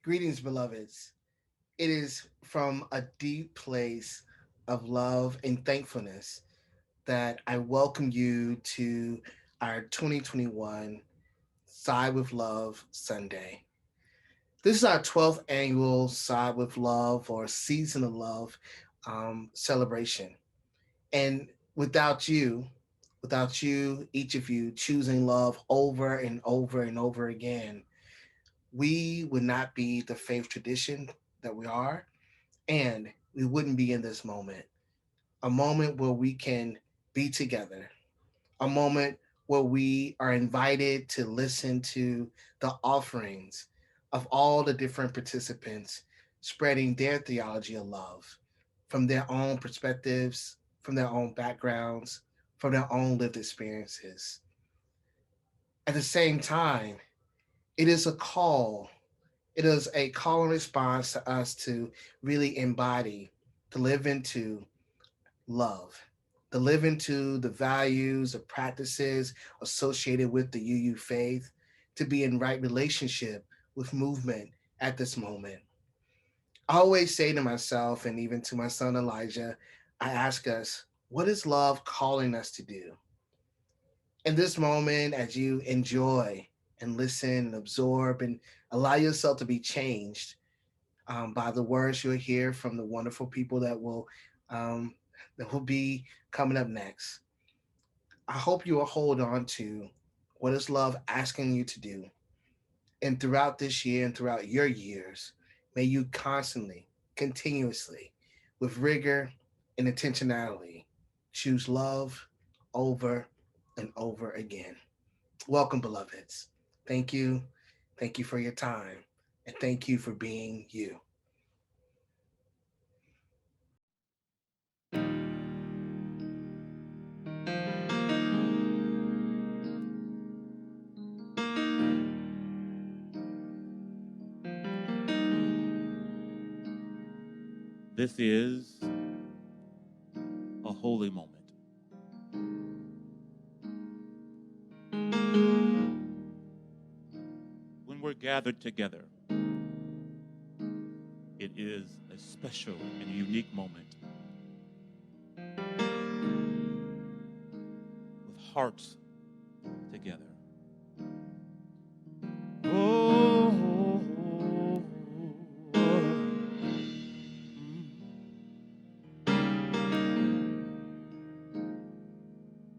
Greetings, beloveds. It is from a deep place of love and thankfulness that I welcome you to our 2021 Side with Love Sunday. This is our 12th annual Side with Love or Season of Love celebration. And without you, without you, each of you choosing love over and over and over again, we would not be the faith tradition that we are, and we wouldn't be in this moment. A moment where we can be together, a moment where we are invited to listen to the offerings of all the different participants spreading their theology of love from their own perspectives, from their own backgrounds, from their own lived experiences. At the same time, it is a call. It is a call and response to us to really embody, to live into love, to live into the values, the practices associated with the UU faith, to be in right relationship with movement at this moment. I always say to myself and even to my son Elijah, I ask us, what is love calling us to do? In this moment, as you enjoy and listen and absorb and allow yourself to be changed by the words you'll hear from the wonderful people um, that will be coming up next. I hope you will hold on to what is love asking you to do. And throughout this year and throughout your years, may you constantly, continuously, with rigor and intentionality, choose love over and over again. Welcome, beloveds. Thank you. Thank you for your time. And thank you for being you. This is a holy moment. When we're gathered together, it is a special and unique moment with hearts together. Oh,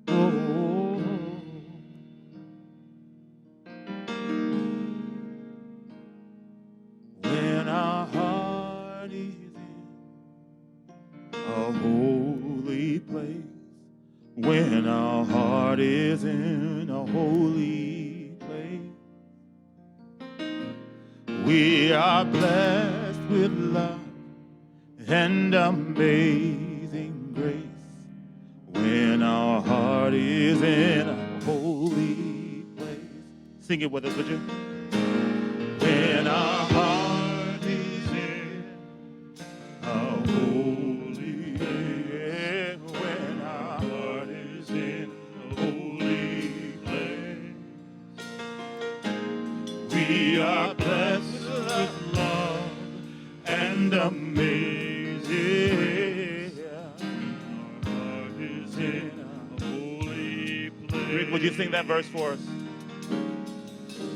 oh, when our heart is in a holy place, when our heart is in a holy place, we are blessed with love and amazing grace. When our heart is in a holy place. Sing it with us, would you? When our heart is in a holy place. When our heart is in a holy place. We are blessed with love and amazing. Rick, would you sing that verse for us?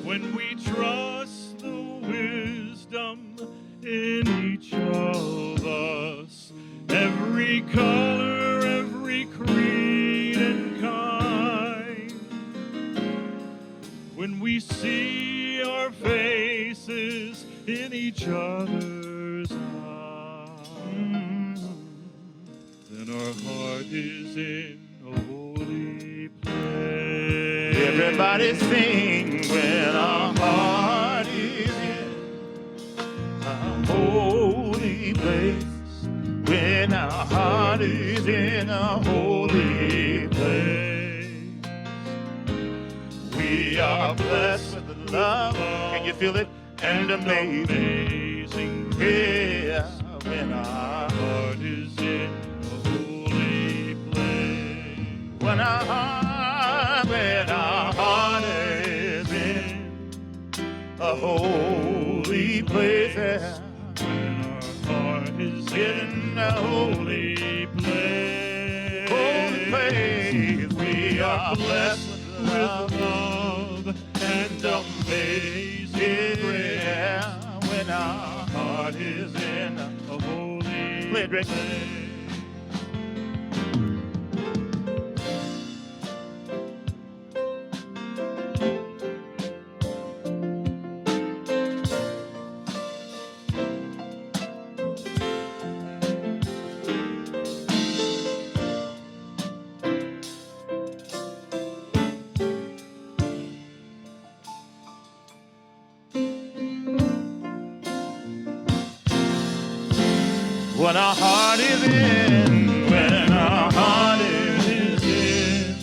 When we trust the wisdom in each of us, every color, every creed and kind, when we see our faces in each other's eyes, then our heart is in a holy place. Everybody sing when our heart is in a holy place. When our heart is in a holy place. We are blessed with love. Can you feel it? And amazing grace. When our heart is in a holy place. When our heart is in a holy place. when our heart is In the holy, place. holy place, we are blessed with with love. love and amazing grace. Yeah, when our heart is in A holy Play it, Rick. place. when our heart is in, when our heart is in.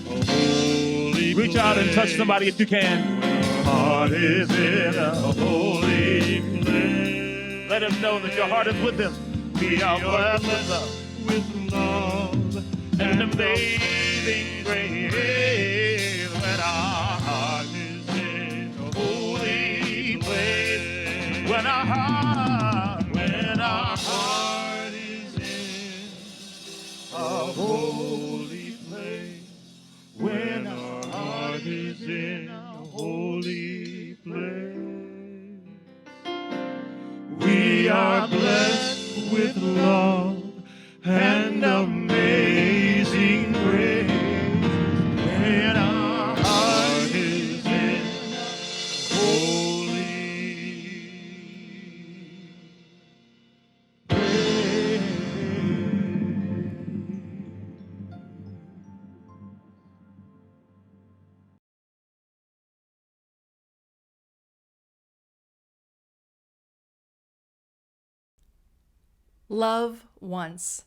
A holy Reach out and touch place. somebody if you can. Heart is in a holy place. Let him know that your heart is with him. We are blessed with love with love and amazing grace. When our heart is in a holy place. When our heart is in a holy place. when our Heart is in a holy place. We are blessed with love and amazing grace. When our heart is in holy Love once,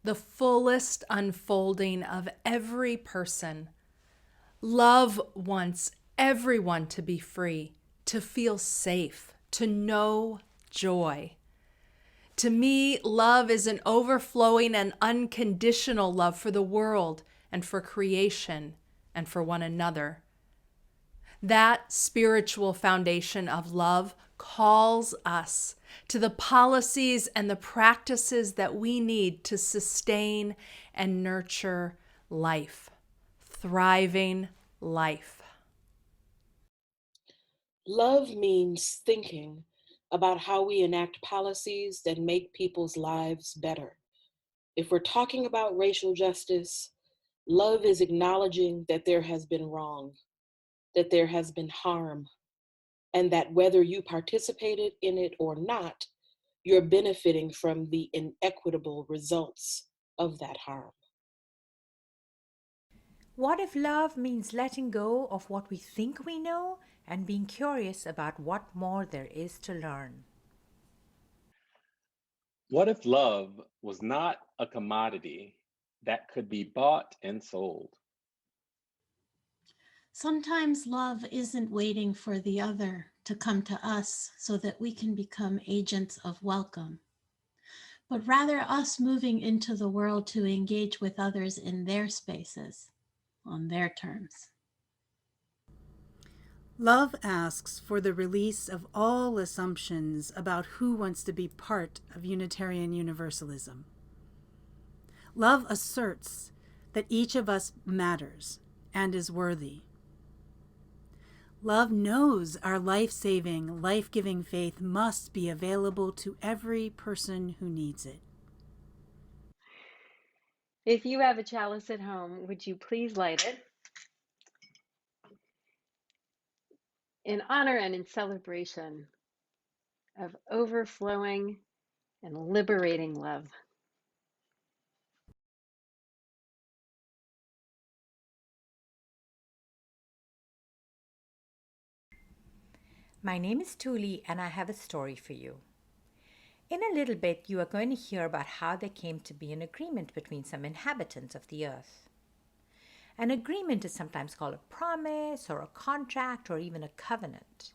the fullest unfolding of every person. Love wants everyone to be free, to feel safe, to know joy. To me, love is an overflowing and unconditional love for the world and for creation and for one another. That spiritual foundation of love calls us to the policies and the practices that we need to sustain and nurture life, thriving life. Love means thinking about how we enact policies that make people's lives better. If we're talking about racial justice, love is acknowledging that there has been wrong, that there has been harm, and that whether you participated in it or not, you're benefiting from the inequitable results of that harm. What if love means letting go of what we think we know and being curious about what more there is to learn? What if love was not a commodity that could be bought and sold? Sometimes love isn't waiting for the other to come to us so that we can become agents of welcome, but rather us moving into the world to engage with others in their spaces, on their terms. Love asks for the release of all assumptions about who wants to be part of Unitarian Universalism. Love asserts that each of us matters and is worthy. Love knows our life-saving, life-giving faith must be available to every person who needs it. If you have a chalice at home, would you please light it in honor and in celebration of overflowing and liberating love? My name is Tuli, and I have a story for you. In a little bit, you are going to hear about how there came to be an agreement between some inhabitants of the earth. An agreement is sometimes called a promise or a contract or even a covenant.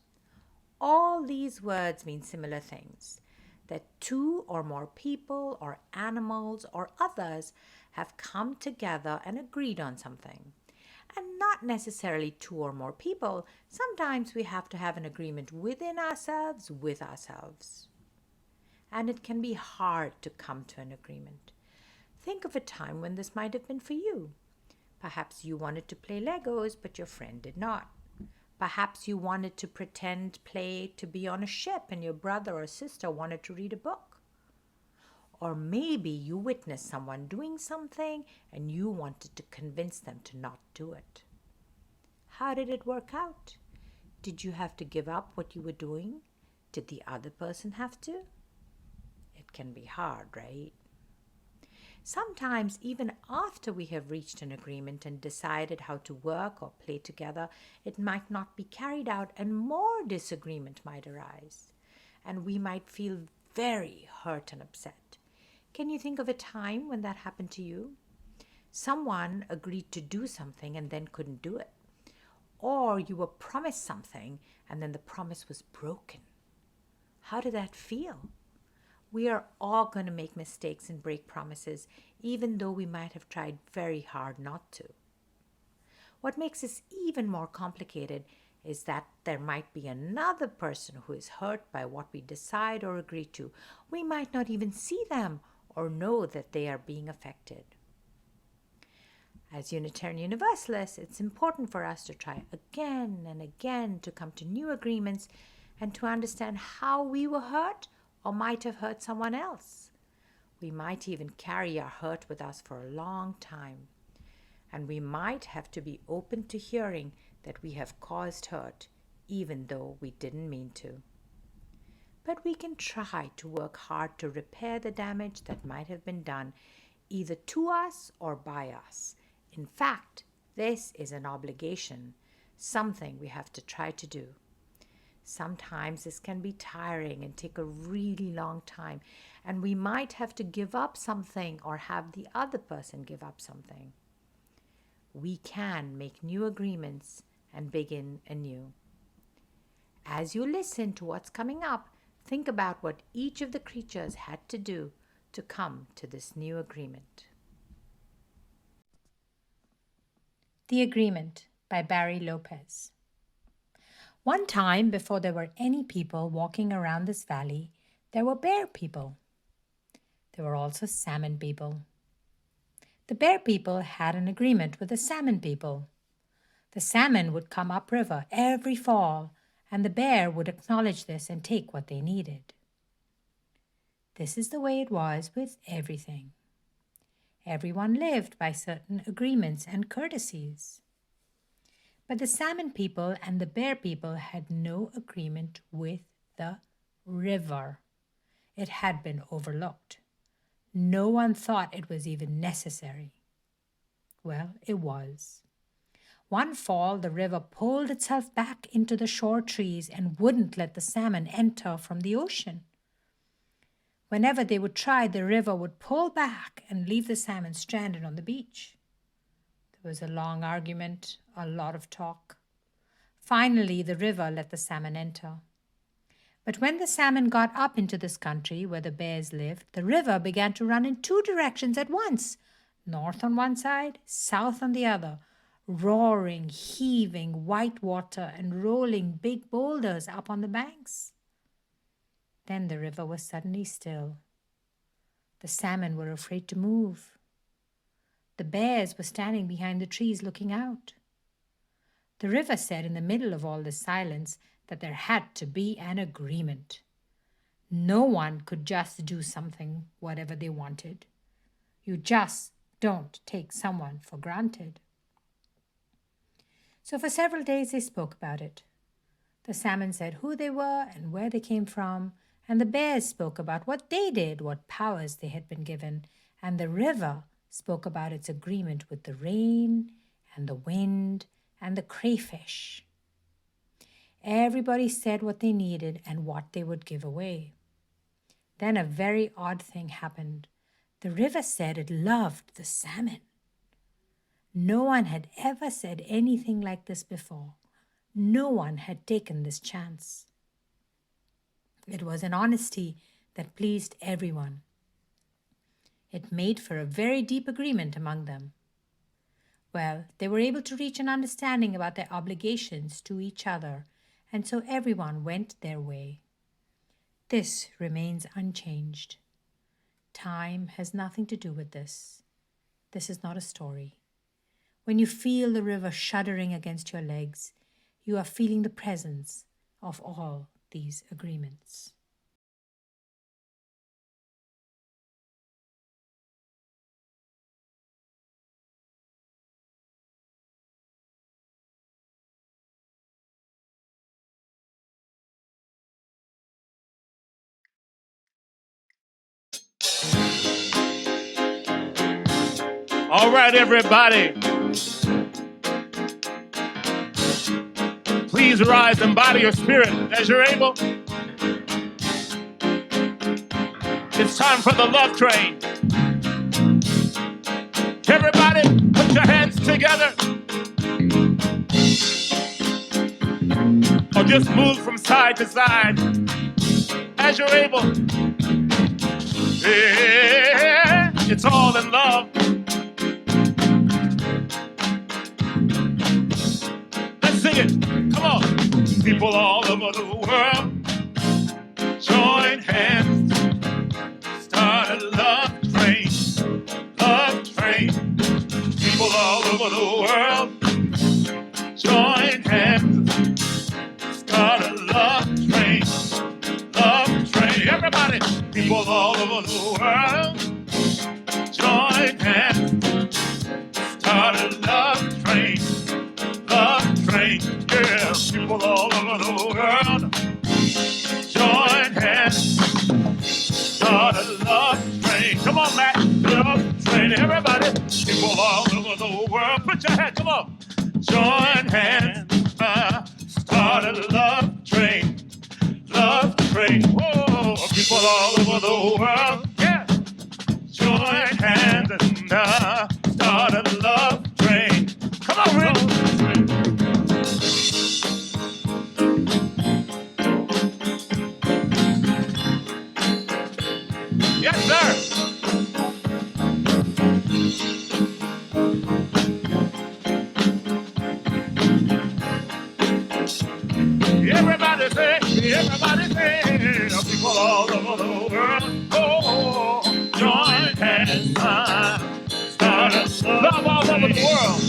All these words mean similar things, that two or more people or animals or others have come together and agreed on something. And not necessarily two or more people. Sometimes we have to have an agreement within ourselves, with ourselves. And it can be hard to come to an agreement. Think of a time when this might have been for you. Perhaps you wanted to play Legos, but your friend did not. Perhaps you wanted to pretend play to be on a ship and your brother or sister wanted to read a book. Or maybe you witnessed someone doing something and you wanted to convince them to not do it. How did it work out? Did you have to give up what you were doing? Did the other person have to? It can be hard, right? Sometimes, even after we have reached an agreement and decided how to work or play together, it might not be carried out and more disagreement might arise. And we might feel very hurt and upset. Can you think of a time when that happened to you? Someone agreed to do something and then couldn't do it. Or you were promised something and then the promise was broken. How did that feel? We are all going to make mistakes and break promises, even though we might have tried very hard not to. What makes this even more complicated is that there might be another person who is hurt by what we decide or agree to. We might not even see them or know that they are being affected. As Unitarian Universalists, it's important for us to try again and again to come to new agreements and to understand how we were hurt or might have hurt someone else. We might even carry our hurt with us for a long time. And we might have to be open to hearing that we have caused hurt, even though we didn't mean to. But we can try to work hard to repair the damage that might have been done, either to us or by us. In fact, this is an obligation, something we have to try to do. Sometimes this can be tiring and take a really long time, and we might have to give up something or have the other person give up something. We can make new agreements and begin anew. As you listen to what's coming up, think about what each of the creatures had to do to come to this new agreement. The Agreement by Barry Lopez. One time, before there were any people walking around this valley, there were bear people. There were also salmon people. The bear people had an agreement with the salmon people. The salmon would come upriver every fall, and the bear would acknowledge this and take what they needed. This is the way it was with everything. Everyone lived by certain agreements and courtesies. But the salmon people and the bear people had no agreement with the river. It had been overlooked. No one thought it was even necessary. Well, it was. One fall, the river pulled itself back into the shore trees and wouldn't let the salmon enter from the ocean. Whenever they would try, the river would pull back and leave the salmon stranded on the beach. There was a long argument, a lot of talk. Finally, the river let the salmon enter. But when the salmon got up into this country where the bears lived, the river began to run in two directions at once, north on one side, south on the other, roaring, heaving white water and rolling big boulders up on the banks. Then the river was suddenly still. The salmon were afraid to move. The bears were standing behind the trees looking out. The river said in the middle of all this silence that there had to be an agreement. No one could just do something, whatever they wanted. You just don't take someone for granted. So for several days they spoke about it. The salmon said who they were and where they came from, and the bears spoke about what they did, what powers they had been given, and the river spoke about its agreement with the rain and the wind and the crayfish. Everybody said what they needed and what they would give away. Then a very odd thing happened. The river said it loved the salmon. No one had ever said anything like this before. No one had taken this chance. It was an honesty that pleased everyone. It made for a very deep agreement among them. Well, they were able to reach an understanding about their obligations to each other, and so everyone went their way. This remains unchanged. Time has nothing to do with this. This is not a story. When you feel the river shuddering against your legs, you are feeling the presence of all these agreements. All right, everybody. Please rise and body your spirit as you're able. It's time for the love train. Everybody, put your hands together. Or just move from side to side as you're able. Yeah, it's all in love. Let's sing it. Come on. People all over the world, join hands. Start a love train. Love train. People all over the world, join hands. Start a love train. Love train. Everybody. People all over the world, join hands. Start a love train. Love train. Yeah. People all over the world, join hands. Start a love train. Come on, Matt. Love train. Everybody. People all over the world. Put your hands. Come on. Join hands. Start a love train. Love train. Whoa. People all over the world. Yeah. Join hands and start a love train. Come on, Rick. Yes, sir. Everybody say, people all over the world, oh, join hands, start a love all over the world.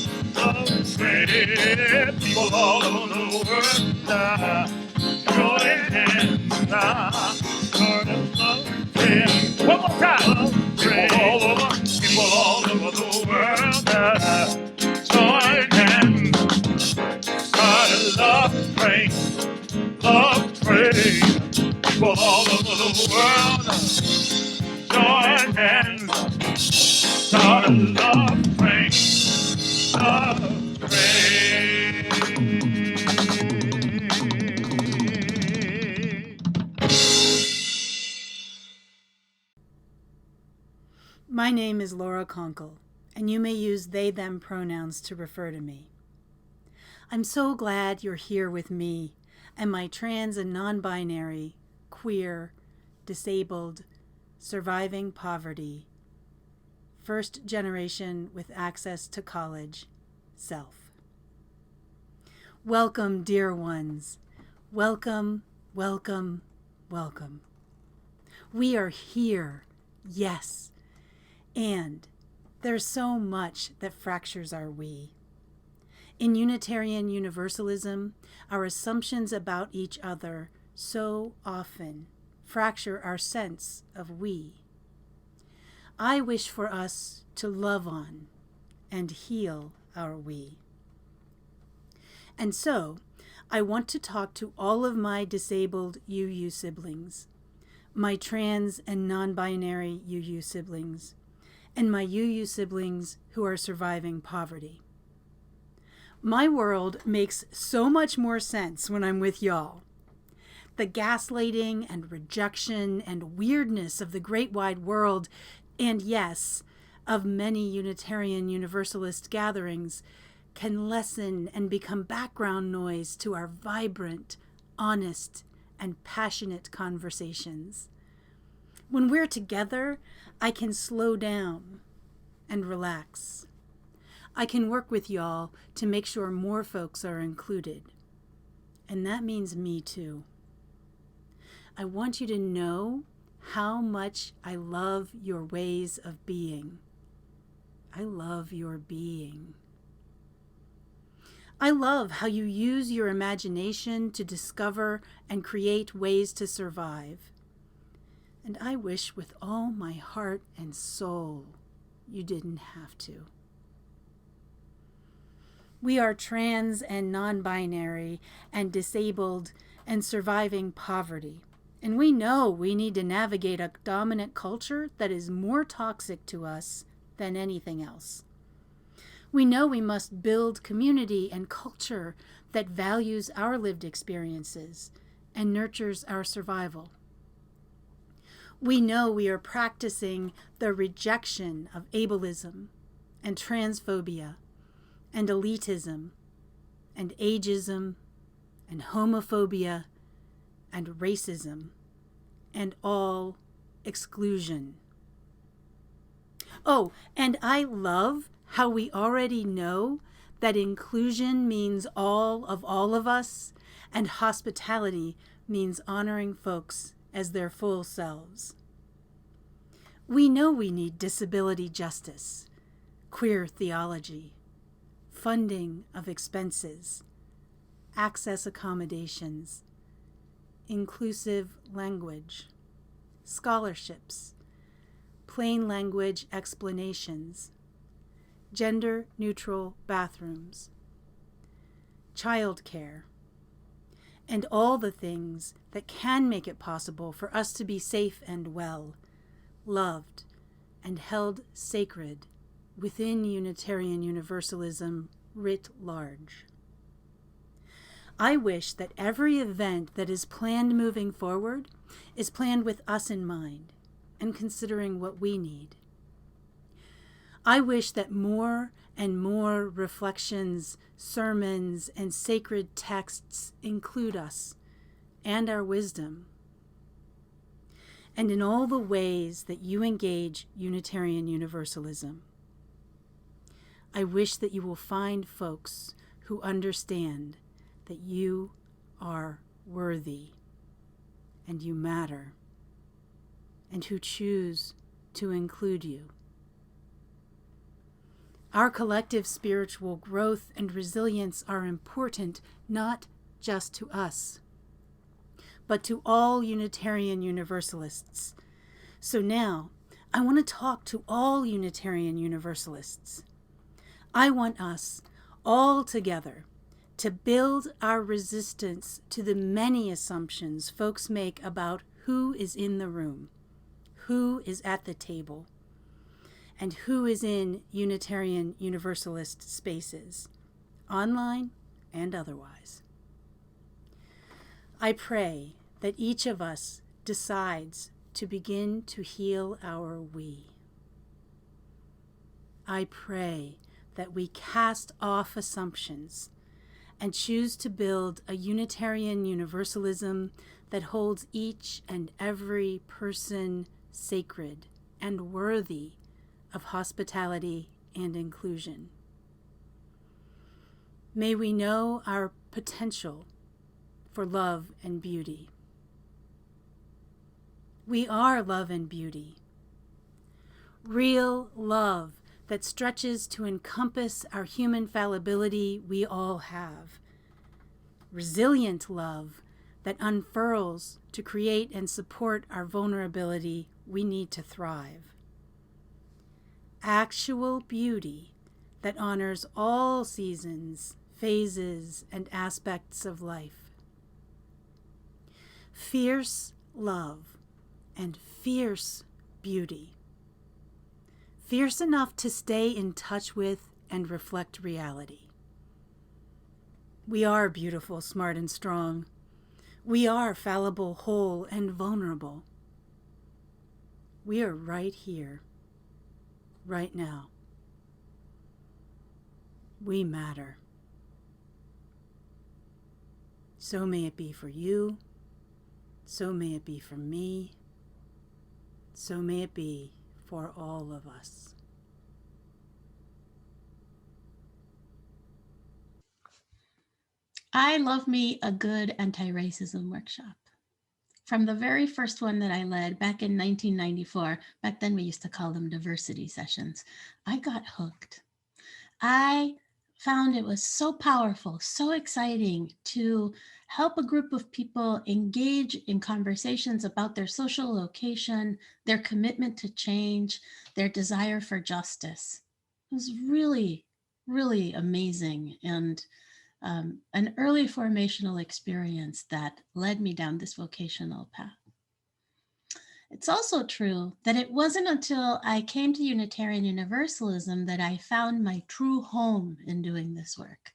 People all over the world, join hands, start a love. One more time. People all over the world, join hands, start a love train. Love train. People all over the world, join hands, start a love train. Love train. My name is Laura Conkle, and you may use they, them pronouns to refer to me. I'm so glad you're here with me and my trans and non-binary, queer, disabled, surviving poverty, first generation with access to college, self. Welcome, dear ones. Welcome, welcome, welcome. We are here, yes. And there's so much that fractures our we. In Unitarian Universalism, our assumptions about each other so often fracture our sense of we. I wish for us to love on and heal our we. And so, I want to talk to all of my disabled UU siblings, my trans and non-binary UU siblings, and my UU siblings who are surviving poverty. My world makes so much more sense when I'm with y'all. The gaslighting and rejection and weirdness of the great wide world, and yes, of many Unitarian Universalist gatherings, can lessen and become background noise to our vibrant, honest, and passionate conversations. When we're together, I can slow down and relax. I can work with y'all to make sure more folks are included. And that means me too. I want you to know how much I love your ways of being. I love your being. I love how you use your imagination to discover and create ways to survive. And I wish with all my heart and soul you didn't have to. We are trans and non-binary and disabled and surviving poverty. And we know we need to navigate a dominant culture that is more toxic to us than anything else. We know we must build community and culture that values our lived experiences and nurtures our survival. We know we are practicing the rejection of ableism and transphobia and elitism and ageism and homophobia and racism and all exclusion. Oh, and I love how we already know that inclusion means all of us, and hospitality means honoring folks as their full selves. We know we need disability justice, queer theology, funding of expenses, access accommodations, inclusive language, scholarships, plain language explanations, gender-neutral bathrooms, childcare, and all the things that can make it possible for us to be safe and well, loved, and held sacred within Unitarian Universalism writ large. I wish that every event that is planned moving forward is planned with us in mind and considering what we need. I wish that more and more reflections, sermons, and sacred texts include us and our wisdom. And in all the ways that you engage Unitarian Universalism, I wish that you will find folks who understand that you are worthy and you matter, and who choose to include you. Our collective spiritual growth and resilience are important not just to us, but to all Unitarian Universalists. So now, I want to talk to all Unitarian Universalists. I want us all together to build our resistance to the many assumptions folks make about who is in the room, who is at the table, and who is in Unitarian Universalist spaces, online and otherwise. I pray that each of us decides to begin to heal our we. I pray that we cast off assumptions and choose to build a Unitarian Universalism that holds each and every person sacred and worthy of hospitality and inclusion. May we know our potential for love and beauty. We are love and beauty. Real love that stretches to encompass our human fallibility we all have. Resilient love that unfurls to create and support our vulnerability we need to thrive. Actual beauty that honors all seasons, phases, and aspects of life. Fierce love and fierce beauty. Fierce enough to stay in touch with and reflect reality. We are beautiful, smart, and strong. We are fallible, whole, and vulnerable. We are right here, right now. We matter. So may it be for you. So may it be for me. So may it be for all of us. I love me a good anti-racism workshop. From the very first one that I led back in 1994, back then we used to call them diversity sessions, I got hooked. I found it was so powerful, so exciting to help a group of people engage in conversations about their social location, their commitment to change, their desire for justice. It was really, really amazing and an early formational experience that led me down this vocational path. It's also true that it wasn't until I came to Unitarian Universalism that I found my true home in doing this work.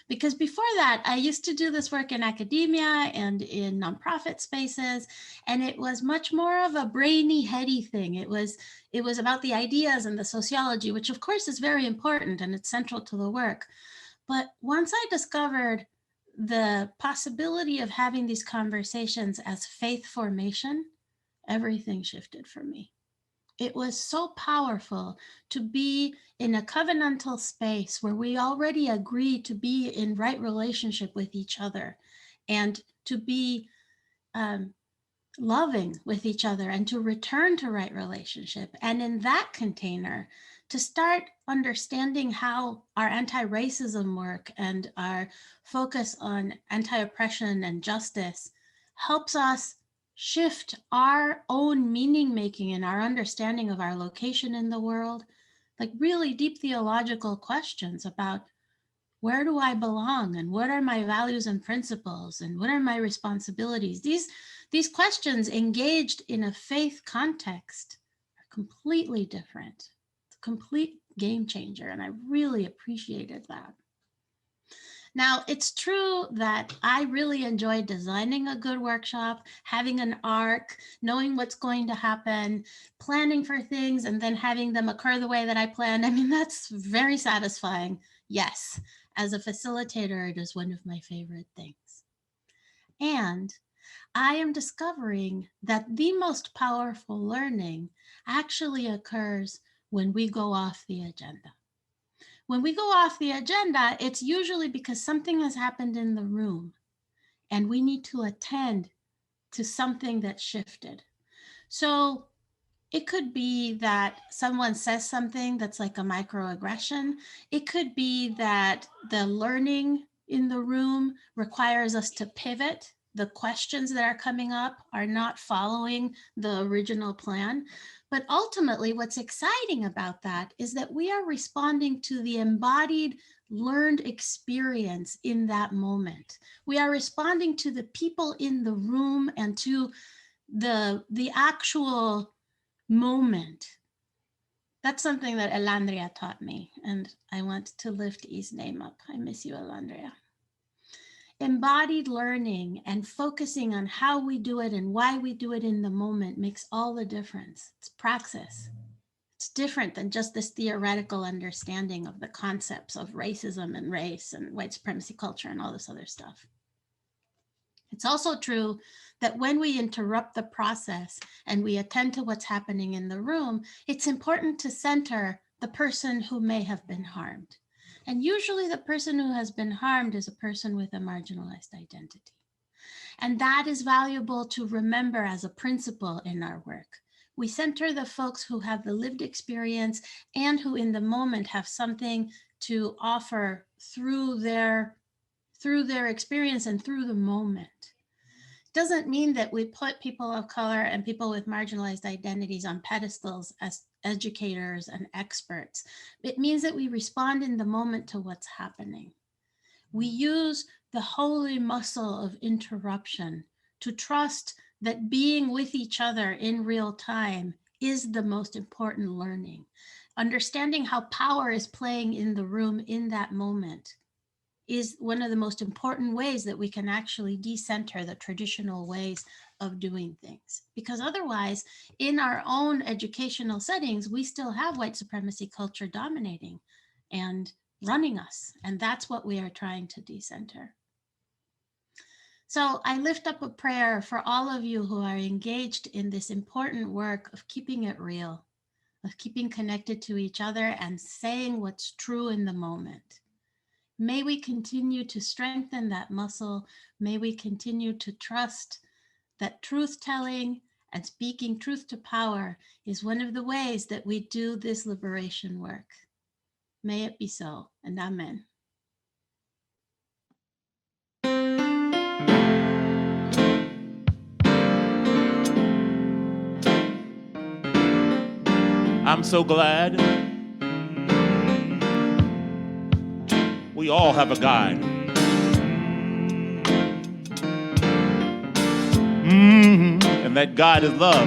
Because before that, I used to do this work in academia and in nonprofit spaces, and it was much more of a brainy, heady thing. It was about the ideas and the sociology, which of course is very important and it's central to the work. But once I discovered the possibility of having these conversations as faith formation, everything shifted for me. It was so powerful to be in a covenantal space where we already agree to be in right relationship with each other and to be loving with each other and to return to right relationship. And in that container, to start understanding how our anti-racism work and our focus on anti-oppression and justice helps us shift our own meaning making and our understanding of our location in the world, like really deep theological questions about where do I belong and what are my values and principles and what are my responsibilities? These questions engaged in a faith context are completely different. It's a complete game changer, and I really appreciated that. Now, it's true that I really enjoy designing a good workshop, having an arc, knowing what's going to happen, planning for things, and then having them occur the way that I planned. I mean, that's very satisfying. Yes, as a facilitator, it is one of my favorite things. And I am discovering that the most powerful learning actually occurs when we go off the agenda. When we go off the agenda, it's usually because something has happened in the room and we need to attend to something that shifted. So it could be that someone says something that's like a microaggression. It could be that the learning in the room requires us to pivot. The questions that are coming up are not following the original plan. But ultimately, what's exciting about that is that we are responding to the embodied learned experience in that moment. We are responding to the people in the room and to the actual moment. That's something that Elandria taught me, and I want to lift E's name up. I miss you, Elandria. Embodied learning and focusing on how we do it and why we do it in the moment makes all the difference. It's praxis. It's different than just this theoretical understanding of the concepts of racism and race and white supremacy culture and all this other stuff. It's also true that when we interrupt the process and we attend to what's happening in the room, it's important to center the person who may have been harmed. And usually the person who has been harmed is a person with a marginalized identity. And that is valuable to remember as a principle in our work. We center the folks who have the lived experience and who in the moment have something to offer through their experience and through the moment. Doesn't mean that we put people of color and people with marginalized identities on pedestals as educators and experts. It means that we respond in the moment to what's happening. We use the holy muscle of interruption to trust that being with each other in real time is the most important learning. Understanding how power is playing in the room in that moment is one of the most important ways that we can actually decenter the traditional ways of doing things. Because otherwise, in our own educational settings, we still have white supremacy culture dominating and running us. And that's what we are trying to decenter. So I lift up a prayer for all of you who are engaged in this important work of keeping it real, of keeping connected to each other and saying what's true in the moment. May we continue to strengthen that muscle. May we continue to trust that truth telling and speaking truth to power is one of the ways that we do this liberation work. May it be so, and amen. I'm so glad we all have a guide. And that guide is love.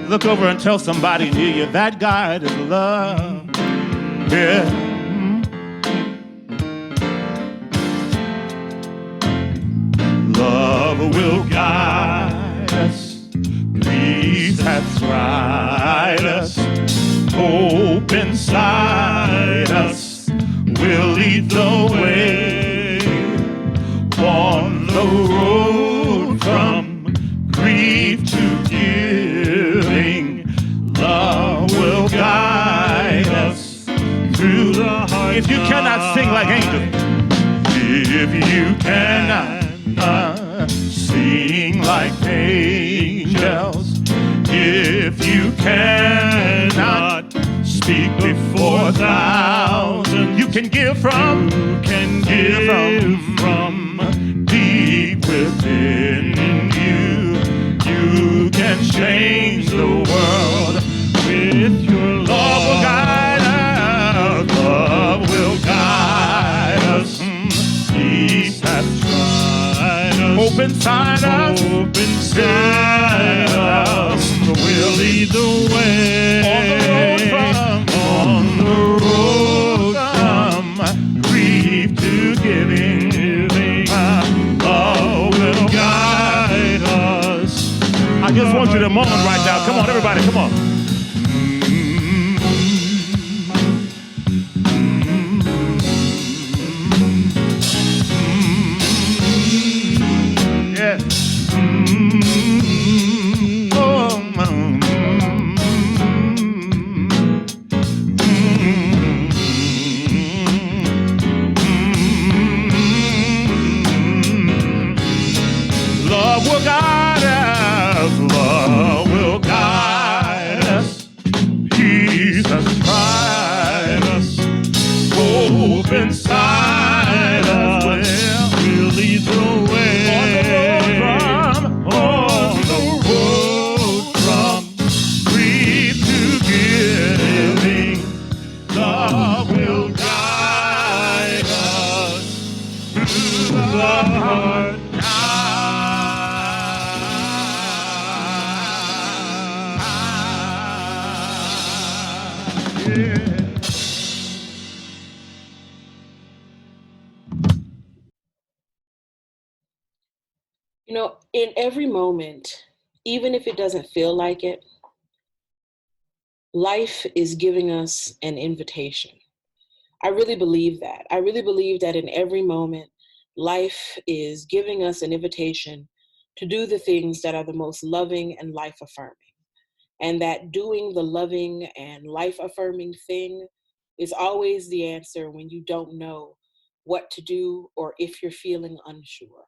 Look over and tell somebody near you, that guide is love. Yeah. Love will guide us. Peace hath tried us. Hope inside us will lead the way on the road from grief to giving. Love will guide us through the heart. If you cannot sing like angels, if you cannot sing like angels, if you cannot speak before thousands, you can give from, from deep within you. You can change the world with your love. Love will guide us. Love will guide us. Peace hath tried us. Hope inside us. Hope inside us. We'll lead the way. On the road from grief to giving. Love will guide us. I just want you to moment right now. Come on, everybody, come on. Yeah. Love will guide us. Love will guide us. Peace has tried us. Hope inside us. We'll lead the way. On the road from grief to giving. Love will guide us through the heart. You know, in every moment, even if it doesn't feel like it, life is giving us an invitation. I really believe that. I really believe that in every moment, life is giving us an invitation to do the things that are the most loving and life affirming. And that doing the loving and life affirming thing is always the answer when you don't know what to do or if you're feeling unsure.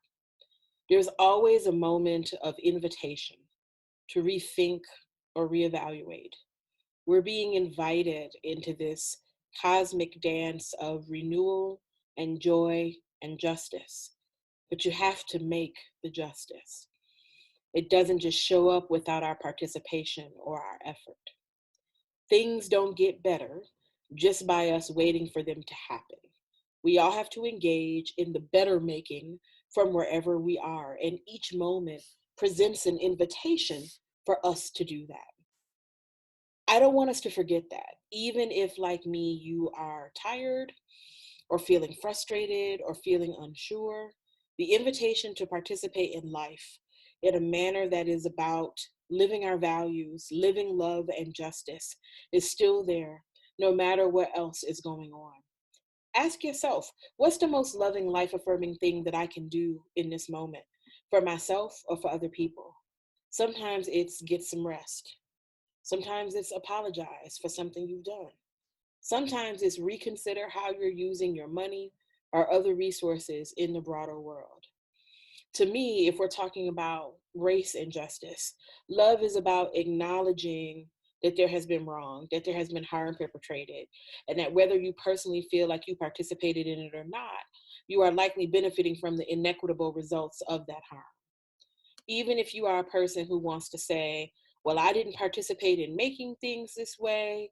There's always a moment of invitation to rethink or reevaluate. We're being invited into this cosmic dance of renewal and joy and justice, but you have to make the justice. It doesn't just show up without our participation or our effort. Things don't get better just by us waiting for them to happen. We all have to engage in the better making from wherever we are, and each moment presents an invitation for us to do that. I don't want us to forget that. Even if, like me, you are tired or feeling frustrated or feeling unsure, the invitation to participate in life in a manner that is about living our values, living love and justice is still there, no matter what else is going on. Ask yourself, what's the most loving, life-affirming thing that I can do in this moment for myself or for other people? Sometimes it's get some rest. Sometimes it's apologize for something you've done. Sometimes it's reconsider how you're using your money or other resources in the broader world. To me, if we're talking about race and justice, love is about acknowledging that there has been wrong, that there has been harm perpetrated, and that whether you personally feel like you participated in it or not, you are likely benefiting from the inequitable results of that harm. Even if you are a person who wants to say, well, I didn't participate in making things this way,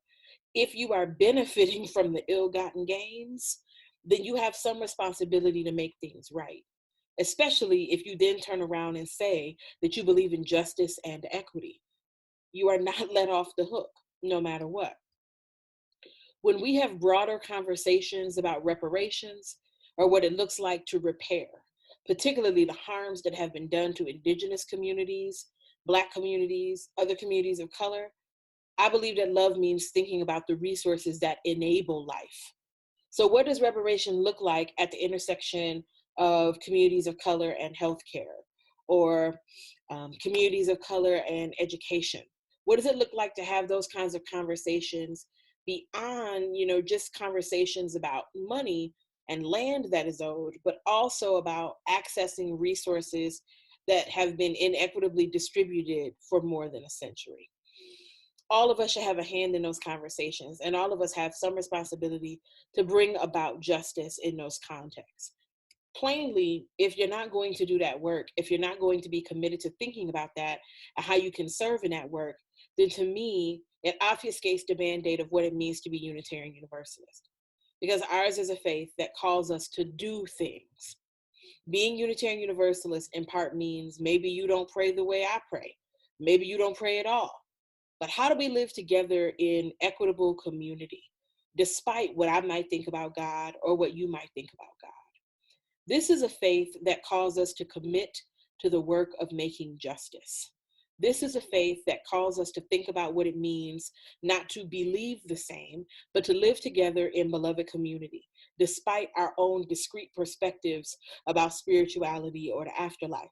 if you are benefiting from the ill-gotten gains, then you have some responsibility to make things right, especially if you then turn around and say that you believe in justice and equity. You are not let off the hook, no matter what. When we have broader conversations about reparations or what it looks like to repair, particularly the harms that have been done to Indigenous communities, Black communities, other communities of color, I believe that love means thinking about the resources that enable life. So what does reparation look like at the intersection of communities of color and healthcare, or communities of color and education? What does it look like to have those kinds of conversations beyond, just conversations about money and land that is owed, but also about accessing resources that have been inequitably distributed for more than a century? All of us should have a hand in those conversations, and all of us have some responsibility to bring about justice in those contexts. Plainly, if you're not going to do that work, if you're not going to be committed to thinking about that and how you can serve in that work, then to me, it obfuscates the mandate of what it means to be Unitarian Universalist. Because ours is a faith that calls us to do things. Being Unitarian Universalist in part means maybe you don't pray the way I pray. Maybe you don't pray at all. But how do we live together in equitable community, despite what I might think about God or what you might think about God? This is a faith that calls us to commit to the work of making justice. This is a faith that calls us to think about what it means not to believe the same, but to live together in beloved community, despite our own discrete perspectives about spirituality or the afterlife.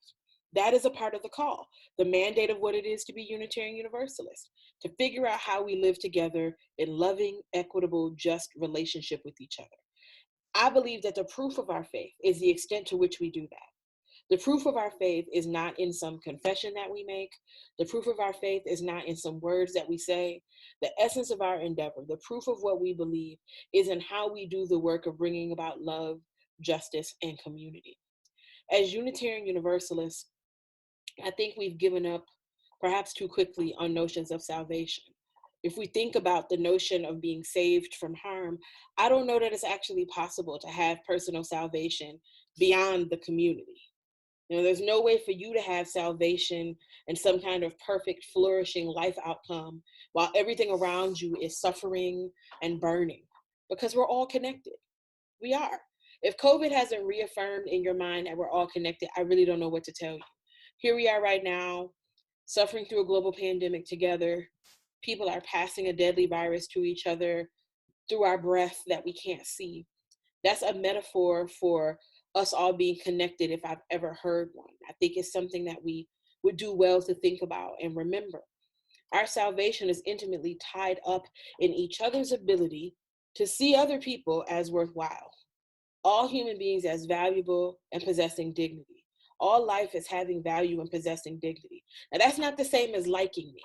That is a part of the call, the mandate of what it is to be Unitarian Universalist, to figure out how we live together in loving, equitable, just relationship with each other. I believe that the proof of our faith is the extent to which we do that. The proof of our faith is not in some confession that we make. The proof of our faith is not in some words that we say. The essence of our endeavor, the proof of what we believe, is in how we do the work of bringing about love, justice, and community. As Unitarian Universalists, I think we've given up perhaps too quickly on notions of salvation. If we think about the notion of being saved from harm, I don't know that it's actually possible to have personal salvation beyond the community. There's no way for you to have salvation and some kind of perfect, flourishing life outcome while everything around you is suffering and burning, because we're all connected. We are. If COVID hasn't reaffirmed in your mind that we're all connected, I really don't know what to tell you. Here we are right now, suffering through a global pandemic together. People are passing a deadly virus to each other through our breath that we can't see. That's a metaphor for us all being connected, if I've ever heard one. I think it's something that we would do well to think about and remember. Our salvation is intimately tied up in each other's ability to see other people as worthwhile, all human beings as valuable and possessing dignity, all life as having value and possessing dignity. Now, that's not the same as liking me.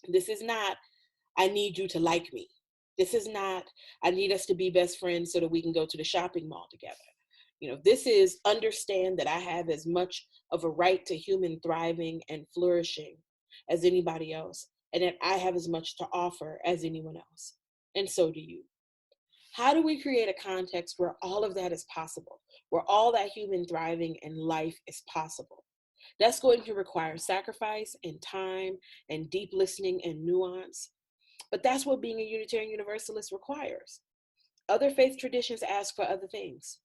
This is not, I need you to like me. This is not, I need us to be best friends so that we can go to the shopping mall together. This is understand that I have as much of a right to human thriving and flourishing as anybody else, and that I have as much to offer as anyone else. And so do you. How do we create a context where all of that is possible, where all that human thriving and life is possible? That's going to require sacrifice and time and deep listening and nuance. But that's what being a Unitarian Universalist requires. Other faith traditions ask for other things.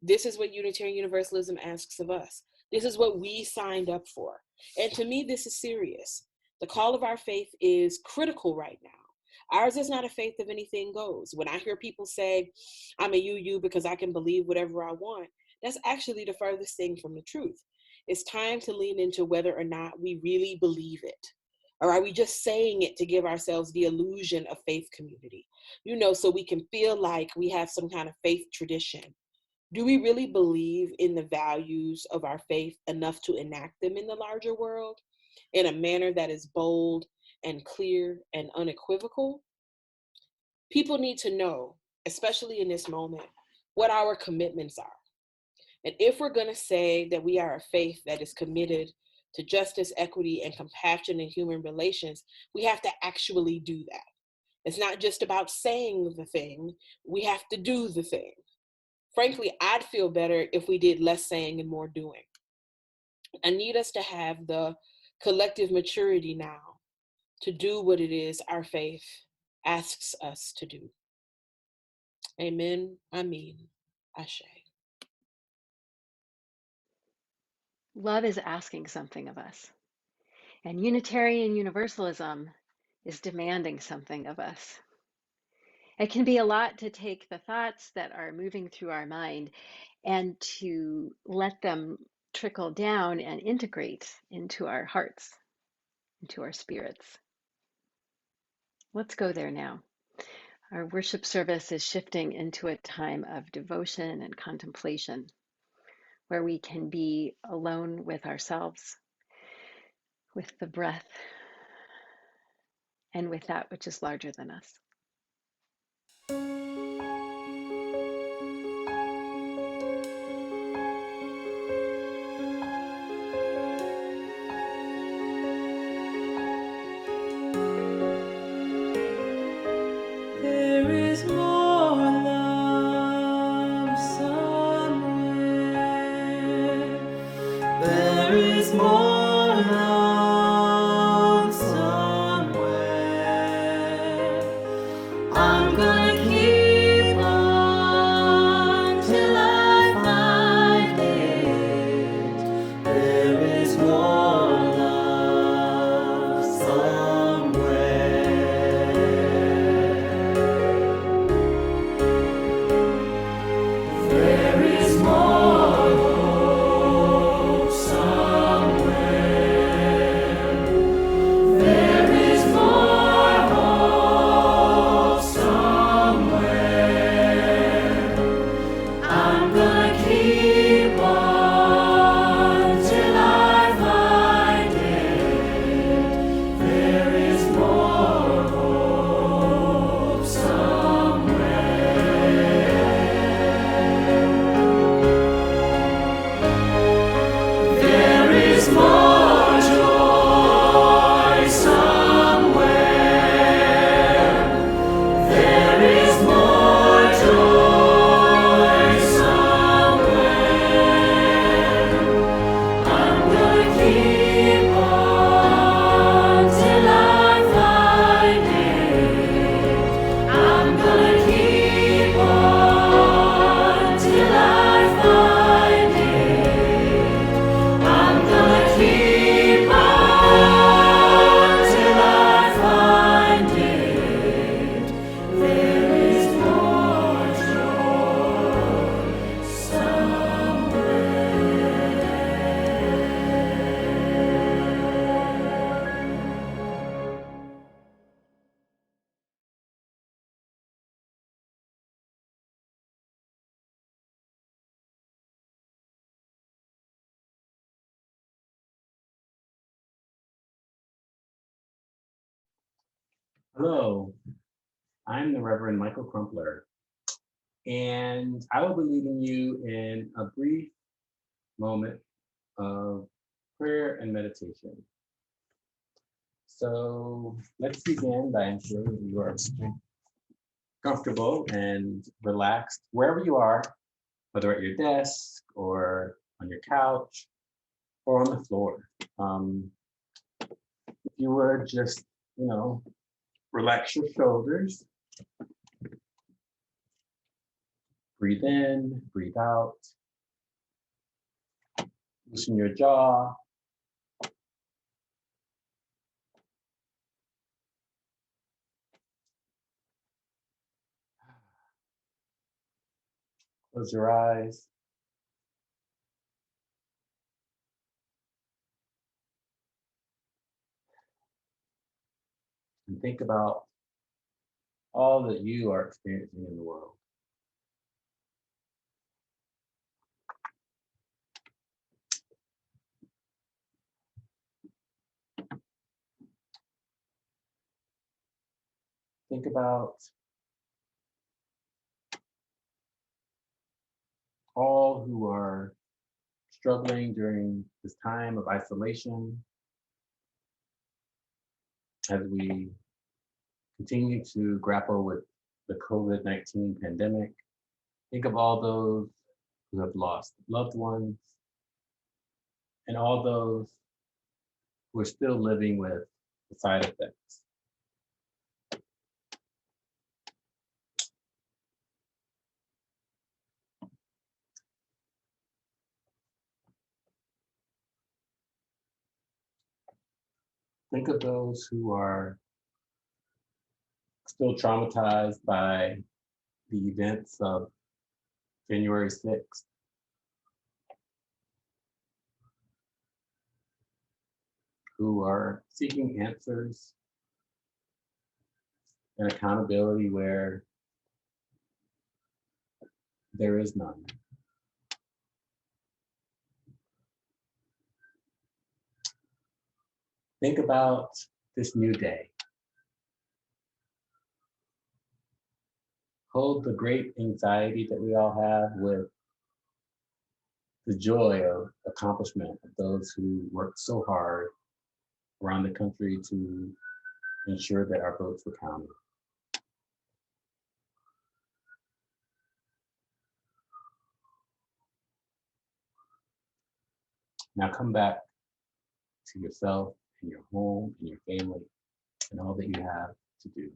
This is what Unitarian Universalism asks of us. This is what we signed up for. And to me, this is serious. The call of our faith is critical right now. Ours is not a faith of anything goes. When I hear people say, I'm a UU because I can believe whatever I want, that's actually the furthest thing from the truth. It's time to lean into whether or not we really believe it. Or are we just saying it to give ourselves the illusion of faith community? So we can feel like we have some kind of faith tradition. Do we really believe in the values of our faith enough to enact them in the larger world in a manner that is bold and clear and unequivocal? People need to know, especially in this moment, what our commitments are. And if we're going to say that we are a faith that is committed to justice, equity, and compassion in human relations, we have to actually do that. It's not just about saying the thing, we have to do the thing. Frankly, I'd feel better if we did less saying and more doing. I need us to have the collective maturity now to do what it is our faith asks us to do. Amen. Ashe. Love is asking something of us, and Unitarian Universalism is demanding something of us. It can be a lot to take the thoughts that are moving through our mind and to let them trickle down and integrate into our hearts, into our spirits. Let's go there now. Our worship service is shifting into a time of devotion and contemplation, where we can be alone with ourselves, with the breath, and with that which is larger than us. There is more love somewhere. There is more love somewhere. I'm gonna keep on till I find it. There is more love somewhere. There is more hope somewhere. There is more hope somewhere. I'm gonna keep on till I find it. There is more hope somewhere. There is more joy somewhere. There is more joy somewhere. I'm gonna keep on till I find it. I'm gonna keep on till I find it. I'm gonna keep on till I find it. There is more joy somewhere. Hello, I'm the Reverend Michael Crumpler, and I will be leading you in a brief moment of prayer and meditation. So let's begin by ensuring that you are comfortable and relaxed wherever you are, whether at your desk or on your couch or on the floor. If you would just, relax your shoulders, breathe in, breathe out, loosen your jaw. Close your eyes. and think about all that you are experiencing in the world. Think about all who are struggling during this time of isolation as we continue to grapple with the COVID-19 pandemic. Think of all those who have lost loved ones and all those who are still living with the side effects. Think of those who are still traumatized by the events of January 6th. Who are seeking answers and accountability where there is none. Think about this new day. Hold the great anxiety that we all have with the joy of accomplishment of those who worked so hard around the country to ensure that our votes were counted. Now come back to yourself and your home and your family and all that you have to do.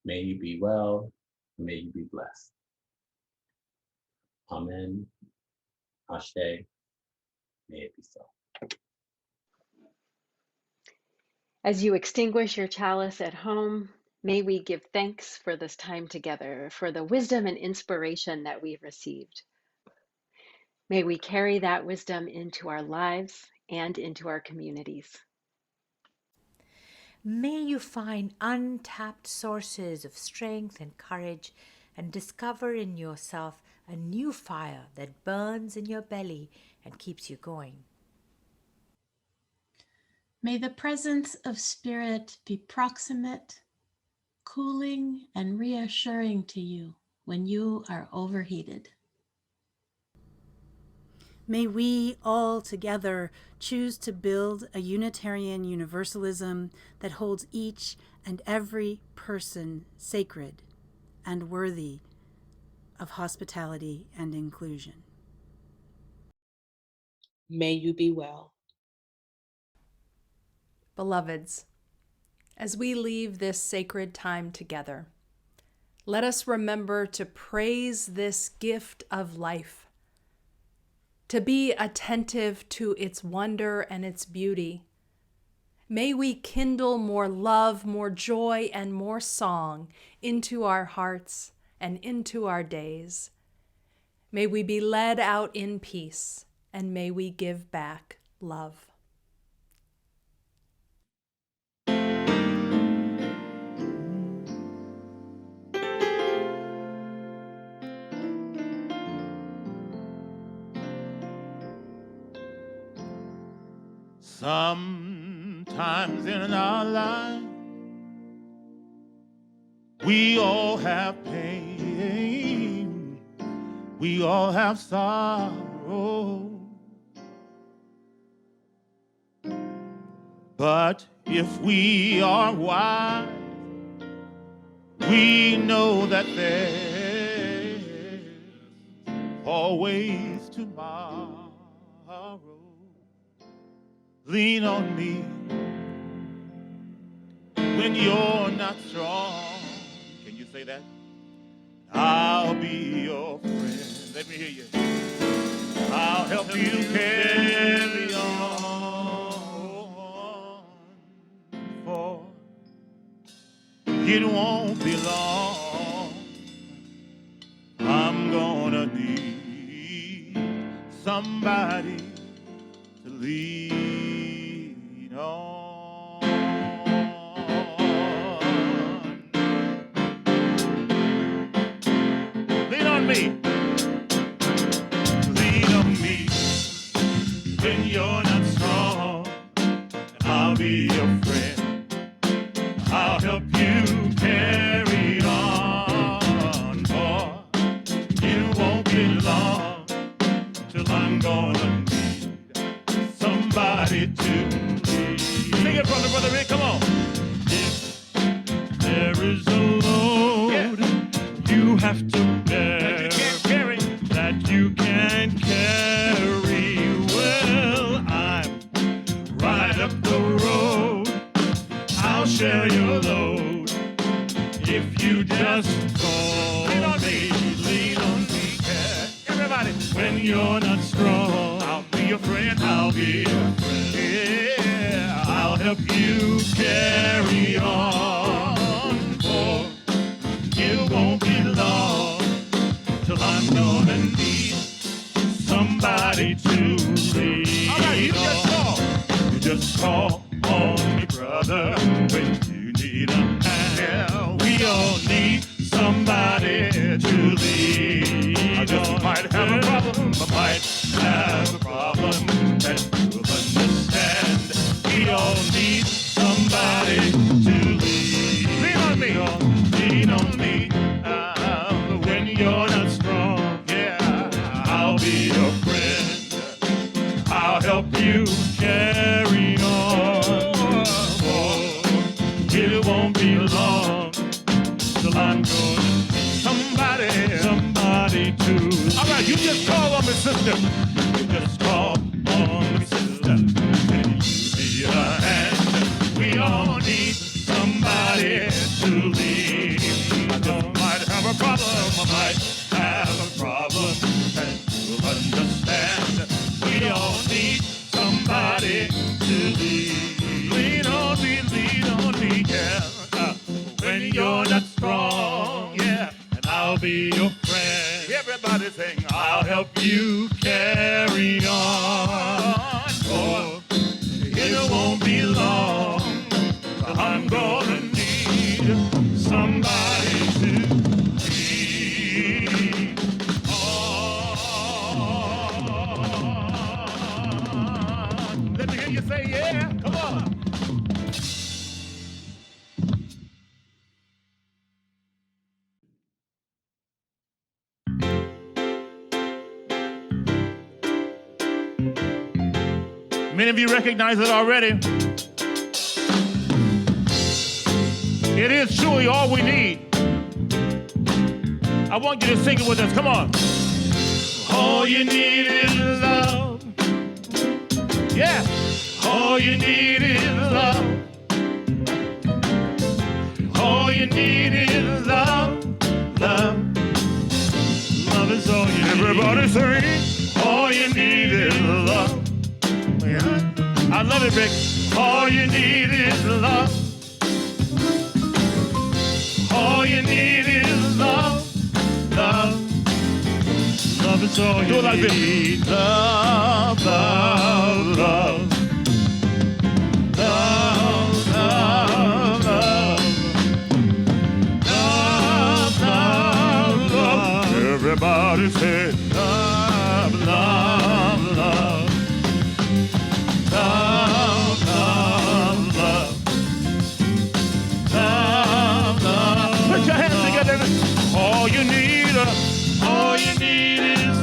May you be well, and may you be blessed. Amen. Ashe. May it be so. As you extinguish your chalice at home, may we give thanks for this time together, for the wisdom and inspiration that we've received. May we carry that wisdom into our lives and into our communities. May you find untapped sources of strength and courage and discover in yourself a new fire that burns in your belly and keeps you going. May the presence of spirit be proximate, cooling, and reassuring to you when you are overheated. May we all together choose to build a Unitarian Universalism that holds each and every person sacred and worthy of hospitality and inclusion. May you be well. Beloveds, as we leave this sacred time together, let us remember to praise this gift of life, to be attentive to its wonder and its beauty. May we kindle more love, more joy, and more song into our hearts and into our days. May we be led out in peace, and may we give back love. Sometimes in our life, we all have pain, we all have sorrow. But if we are wise, we know that there's always tomorrow. Lean on me when you're not strong. Can you say that? I'll be your friend. Let me hear you. I'll help you carry on, for it won't be long. I'm gonna need somebody to lean on. me. Lean on me when you're not strong. I'll be your friend. I'll help you carry on. Boy, it won't be long till I'm gonna need somebody to lead. Sing it, brother Rick, come on. If there is a load you have to bear that you can't carry, well, I'm right up the road. I'll share your load if you just call me. Lean on me, yeah. Everybody, when you're not strong, I'll be your friend. I'll be your friend. Yeah, I'll help you carry on. For it won't be long till I'm gonna need somebody to lean on. All right, you just call. You just call on me, brother, when you need a hand. We all need somebody to lean on. I just might have a problem. I might have a problem that you'll understand. We all need somebody to lean on me. Lean on me when you're not strong. Yeah, I'll be your friend. I'll help you carry on. Oh, it won't be long till I'm gonna need somebody to. All right, you just call on me, sister. You just call on me, sister. And you be a hand. We all need somebody to lead. I just might have a problem. I might have a problem that you'll understand. We all need somebody to lead. Lean on me, yeah. When you're not strong, yeah, and I'll be your friend. Everybody sing, I'll help you carry on. Oh, it won't be long. I'm gonna need somebody to lean on. Let me hear you say, yeah, come on. Many of you recognize it already. It is truly all we need. I want you to sing it with us. Come on. All you need is love. Yeah. All you need is love. All you need is love. Love. Love is all you need. Everybody sing. All you need is love. Yeah. I love it, Rick. All you need is love. All you need is love, love. Love is all you need. Love, love, love. Love, love, love. Love, love, love. Everybody say love, love, love. Love, love, love. Love, love. Put your hands together. All you need is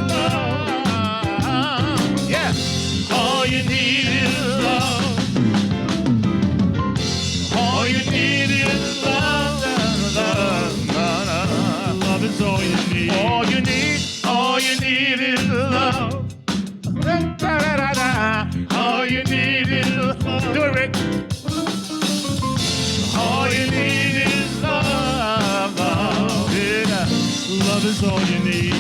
love. Yeah. All you need is love. All you need is love. Love, love. Love is all you need. All you need is love. All you need is love. Do it, Rick. All you need is love, love. Yeah. Love is all you need.